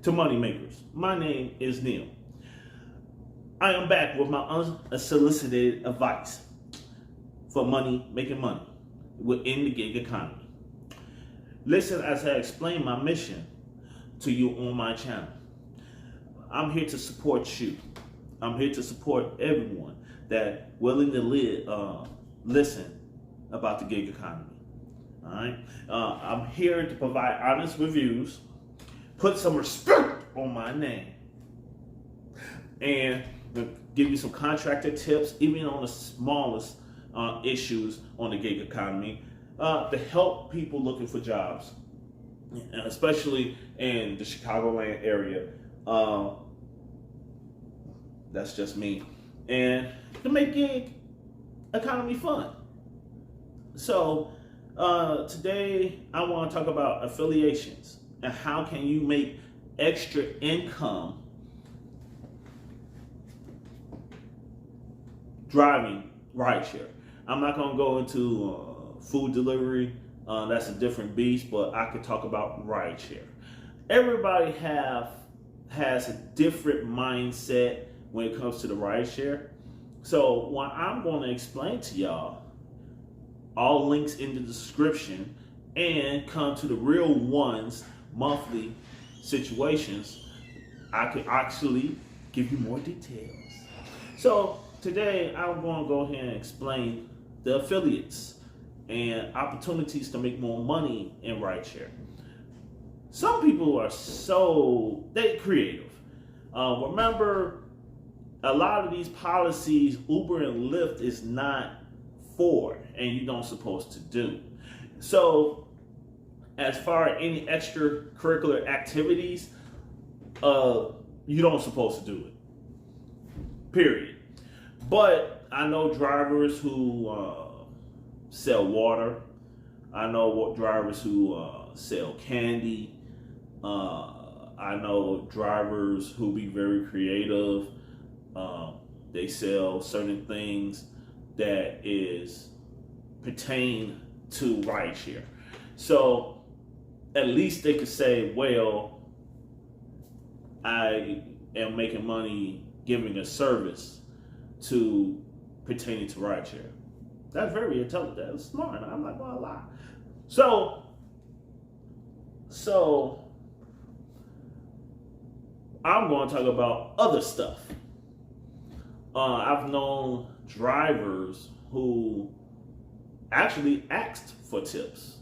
to MoneyMakers. My name is Neil. I am back with my unsolicited advice for making money within the gig economy. Listen as I explain my mission to you on my channel. I'm here to support you. I'm here to support everyone that willing to listen about the gig economy. All right, I'm here to provide honest reviews, put some respect on my name, and give you some contractor tips, even on the smallest issues on the gig economy, to help people looking for jobs, especially in the Chicagoland area. That's just me, and to make gig economy fun. So today I want to talk about affiliations and how can you make extra income driving rideshare. I'm not going to go into food delivery. That's a different beast, but I could talk about rideshare. Everybody has a different mindset when it comes to the rideshare. So what I'm going to explain to y'all, all links in the description, and come to the Real Ones monthly situations, I could actually give you more details. So today I'm going to go ahead and explain the affiliates and opportunities to make more money in rideshare. Some people are they creative. Remember, a lot of these policies Uber and Lyft is not for, and you don't supposed to do. So as far as any extracurricular activities, you don't supposed to do it, period. But I know drivers who sell water. I know drivers who sell candy. I know drivers who be very creative. They sell certain things that is pertain to rideshare. So at least they could say, well, I am making money giving a service to pertaining to rideshare. That's very intelligent. That's smart. I'm not gonna lie. So I'm going to talk about other stuff. I've known drivers who actually asked for tips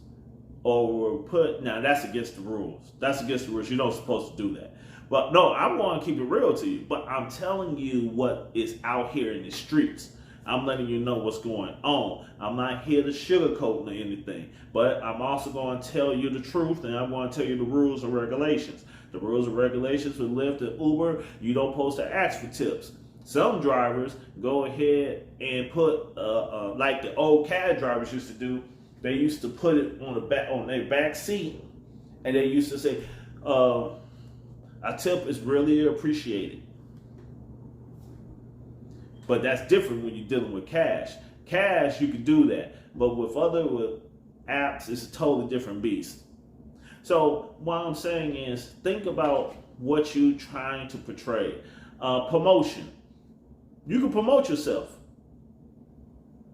or were now that's against the rules. That's against the rules. You're not supposed to do that. But no, I'm going to keep it real to you. But I'm telling you what is out here in the streets. I'm letting you know what's going on. I'm not here to sugarcoat or anything, but I'm also going to tell you the truth, and I'm going to tell you the rules and regulations. The rules and regulations for Lyft and Uber, you don't supposed to ask for tips. Some drivers go ahead and put, like the old cab drivers used to do, they used to put it on their back seat, and they used to say, a tip is really appreciated. But that's different when you're dealing with cash. Cash, you can do that. But with apps, it's a totally different beast. So what I'm saying is, think about what you're trying to portray. Promotion. You can promote yourself.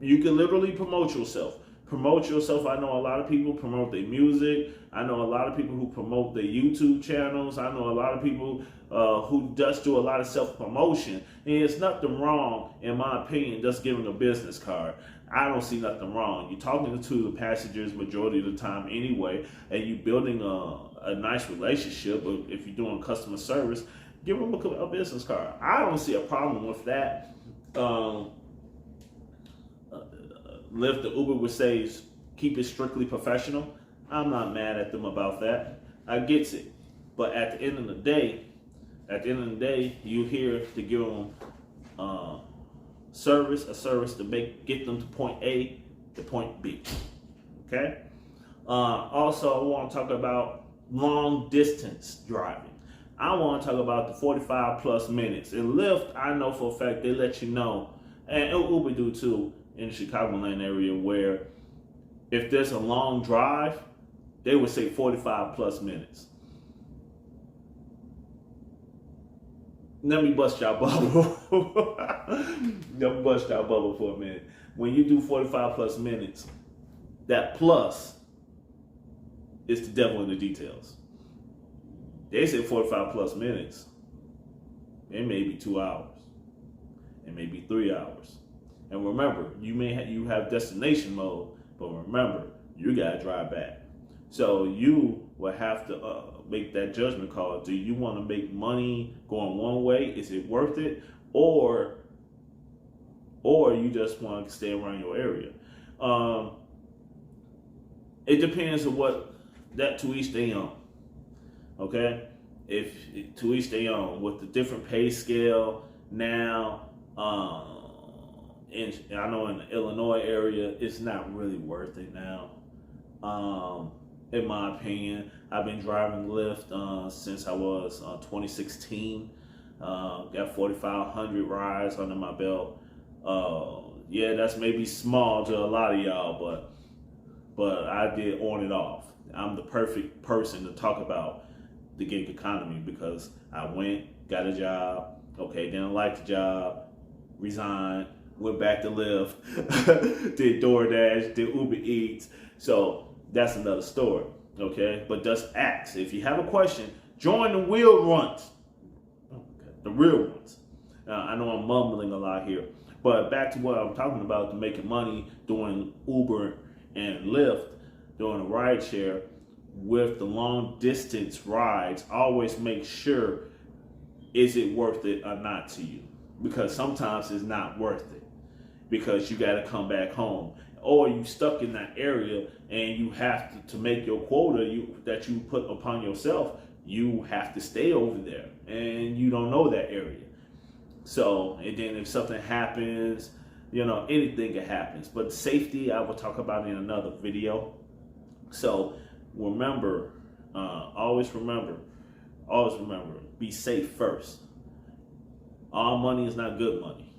You can literally promote yourself. Promote yourself. I know a lot of people promote their music. I know a lot of people who promote their YouTube channels. I know a lot of people who just do a lot of self-promotion. And it's nothing wrong, in my opinion, just giving a business card. I don't see nothing wrong. You're talking to the passengers majority of the time anyway, and you're building a nice relationship. But if you're doing customer service, give them a business card. I don't see a problem with that. Lyft or Uber would say keep it strictly professional. I'm not mad at them about that. I get it. But at the end of the day, you're here to give them a service to get them to point A to point B. Okay? Also, I want to talk about long distance driving. I want to talk about the 45 plus minutes. In Lyft, I know for a fact they let you know, and Uber do too, in the Chicagoland area, where if there's a long drive, they would say 45 plus minutes. let me bust y'all bubble. Let me bust y'all bubble for a minute. When you do 45 plus minutes, that plus is the devil in the details. They say 45 plus minutes. It may be 2 hours. It may be 3 hours. And remember, you have destination mode, but remember, you gotta drive back. So you will have to make that judgment call. Do you want to make money going one way? Is it worth it? Or you just want to stay around your area? It depends on what that to each their own. Okay, if to each their own with the different pay scale now. And I know in the Illinois area, it's not really worth it now. In my opinion, I've been driving Lyft since I was 2016. Got 4,500 rides under my belt. Yeah, that's maybe small to a lot of y'all, but I did on and off. I'm the perfect person to talk about the gig economy because I went, got a job, okay, didn't like the job, resigned, went back to Lyft, did DoorDash, did Uber Eats. So that's another story, okay? But just ask. If you have a question, join the real ones. Okay. The real ones. I know I'm mumbling a lot here, but back to what I'm talking about, to making money doing Uber and Lyft, doing a ride share with the long distance rides, always make sure, is it worth it or not to you? Because sometimes it's not worth it because you got to come back home, or you stuck in that area and you have to make your quota that you put upon yourself. You have to stay over there and you don't know that area. So, and then if something happens, anything can happen. But safety, I will talk about in another video. So remember, always remember, be safe first. All money is not good money.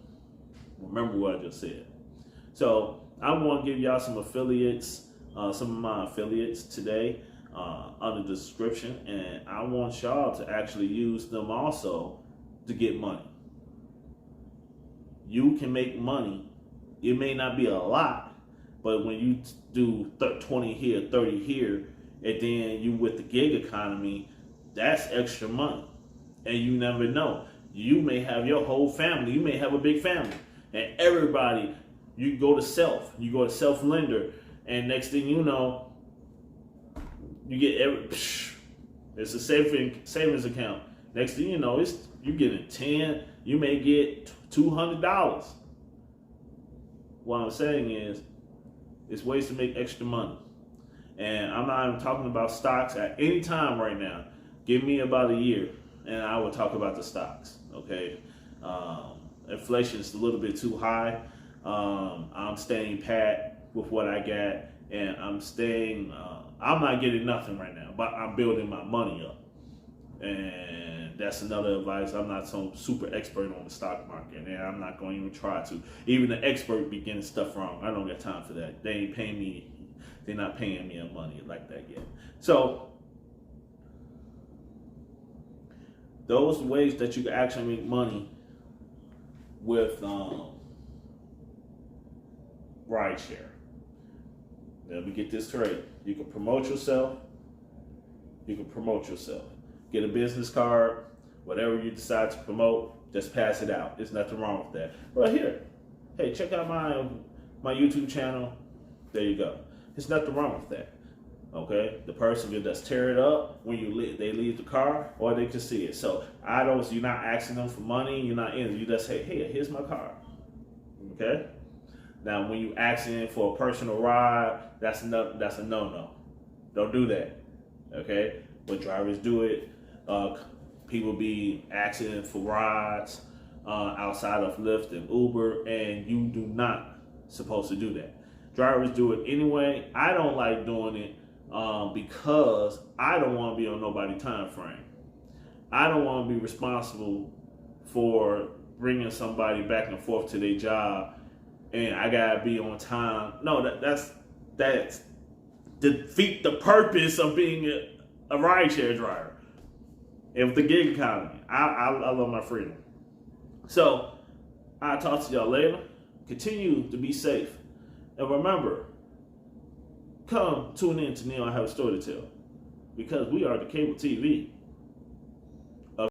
Remember what I just said. So I'm going to give y'all some affiliates, some of my affiliates today under the description, and I want y'all to actually use them also to get money. You can make money. It may not be a lot, but when you do 20 here, 30 here, and then you with the gig economy, that's extra money. And you never know. You may have your whole family. You may have a big family. And everybody, you go to self lender. And next thing you know, you get it's a savings account. Next thing you know, you're getting 10, you may get $200. What I'm saying is, it's ways to make extra money. And I'm not even talking about stocks at any time right now. Give me about a year and I will talk about the stocks, okay? Inflation is a little bit too high. I'm staying pat with what I got, and I'm not getting nothing right now, but I'm building my money up. And that's another advice. I'm not some super expert on the stock market, and I'm not going to even try to. Even the expert be getting stuff wrong. I don't got time for that. They ain't paying me. They're not paying me money like that yet. So those ways that you can actually make money with rideshare. Let me get this straight. You can promote yourself. Get a business card, whatever you decide to promote, just pass it out. There's nothing wrong with that. Right here. Hey, check out my YouTube channel. There you go. There's nothing wrong with that. Okay, the person can just tear it up when they leave the car, or they can see it. So you're not asking them for money. You're not in. You just say, hey, here's my car. Okay. Now, when you asking for a personal ride, that's a no-no. Don't do that. Okay. But drivers do it. People be asking for rides outside of Lyft and Uber, and you do not supposed to do that. Drivers do it anyway. I don't like doing it. Because I don't want to be on nobody's time frame. I don't want to be responsible for bringing somebody back and forth to their job, and I gotta be on time. No, that's defeat the purpose of being a rideshare driver. And with the gig economy, I love my freedom. So I'll talk to y'all later. Continue to be safe. And remember, come tune in to Neil. I Have a Story to Tell. Because we are the cable TV